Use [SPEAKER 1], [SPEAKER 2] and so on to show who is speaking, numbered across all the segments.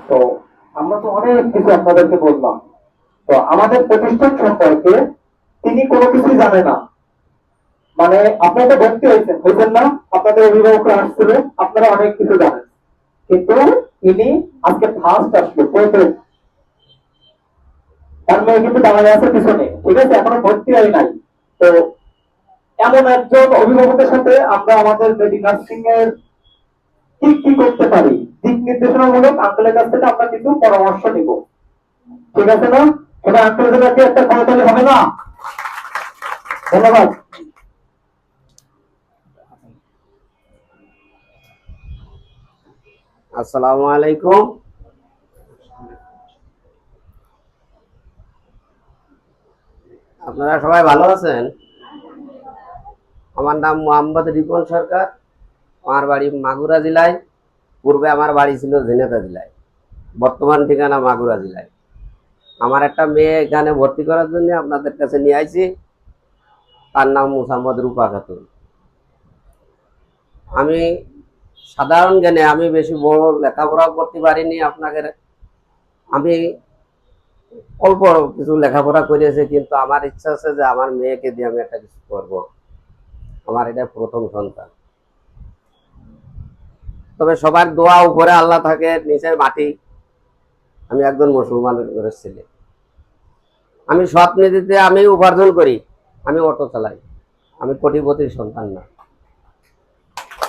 [SPEAKER 1] তো আমরা তো অনেক কিছু আপনাদেরকে বললাম। তো আমাদের প্রতিষ্ঠান সম্পর্কে তিনি কোনো কিছুই জানে না। মানে আপনারা তো ভর্তি হয়েছেন না, আপনাদের অভিভাবকরা আসছিল, আপনারা অনেক কিছু জানেন, কিন্তু ইনি আজকে ফার্স্ট আসলো প্রথম। তার মেয়ে কিন্তু দাঁড়ায় আছে পিছনে, ঠিক আছে, এখনো ভর্তি হয় নাই। তো এমন একজন অভিভাবকের সাথে আমরা আমাদের বেবি নার্সিং এর কি কি করতে পারি, দিক নির্দেশনামূলক আঙ্কেলের কাছ থেকে আমরা কিছু পরামর্শ নিব, ঠিক আছে না? এবার আঙ্কেলের কাছে একটা করতালি হবে না? ধন্যবাদ।
[SPEAKER 2] আসসালামু আলাইকুম। আপনারা সবাই ভালো আছেন? আমার নাম মোহাম্মদ রিপন সরকার। আমার বাড়ি মাগুরা জেলায়। পূর্বে আমার বাড়ি ছিল ঝিনাইদহ জেলায়, বর্তমান ঠিকানা মাগুরা জেলায়। আমার একটা মেয়ে এখানে ভর্তি করার জন্য আপনাদের কাছে নিয়ে আইছি। তার নাম মোহাম্মদ রূপা খাতুন। আমি সাধারণ জ্ঞানে আমি বেশি বড় লেখাপড়া করতে পারিনি আপনাদের। আমি অল্প কিছু লেখাপড়া করেছি, কিন্তু আমার ইচ্ছা আছে যে আমার মেয়েকে দিয়ে আমি একটা কিছু করবো। আমার এটা প্রথম সন্তান। তবে সবার দোয়া উপরে আল্লাহ থাকে, নিচের মাটি। আমি একজন মুসলমান ঘরের ছেলে। আমি সৎ নীতিতে আমি উপার্জন করি, আমি অটো চালাই। আমি কোটিপতির সন্তান না।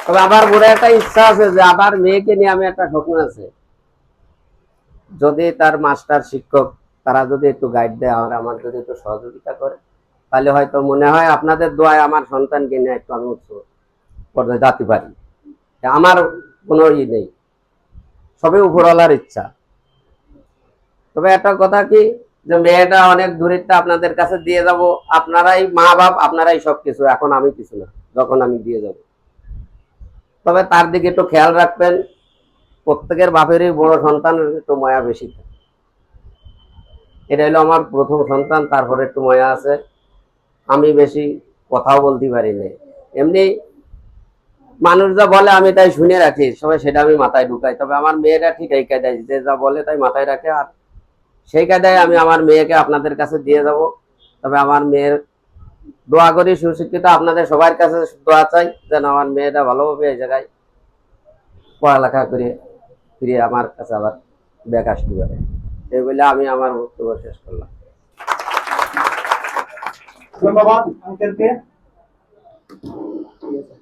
[SPEAKER 2] তবে আমার মনে একটা ইচ্ছা আছে যে আমার মেয়েকে নিয়ে আমি একটা স্বপ্ন আছে, যদি তার মাস্টার শিক্ষক তারা যদি একটু গাইড দেয় আর আমার যদি একটু সহযোগিতা করে, তাহলে হয়তো মনে হয় আপনাদের দোয়ায় আমার সন্তানকে নিয়ে একটু আমি উচ্চ পর্যায়ে যেতে পারি। আমার কোনো নেই, সবই উপরওয়ালার ইচ্ছা। তবে একটা কথা কি, যে মেয়েটা অনেক দূরেরটা আপনাদের কাছে দিয়ে যাব, আপনারাই মা বাপ, আপনারাই সবকিছু, এখন আমি কিছু না যখন আমি দিয়ে যাব। তবে তার দিকে একটু খেয়াল রাখবেন। প্রত্যেকের বাপেরই বড় সন্তানের একটু মায়া বেশি থাকে। এটা হলো আমার প্রথম সন্তান, তারপরে একটু মায়া আছে। আমি বেশি কথাও বলতে পারি না। এমনি মানুষ যা বলে আমি তাই শুনে রাখি, সবাই সেটা আমি মাথায় ঢুকাই। তবে আমার মেয়েরা ঠিক এই কায়দায় যে যা বলে তাই মাথায় রাখে, আর সেই কায়দায় আমি আমার মেয়েকে আপনাদের কাছে দিয়ে যাব। তবে আমার মেয়ের দোয়া করি, সুশিক্ষিত আপনাদের সবার কাছে দোয়া চাই যেন আমার মেয়েটা ভালোভাবে এই জায়গায় পড়ালেখা করে ফিরে আমার কাছে আবার ব্যাক আসতে পারে। এই বলে আমি আমার বক্তব্য শেষ করলাম।
[SPEAKER 1] ধন্যবাদ আঙ্কেলকে। ঠিক আছে।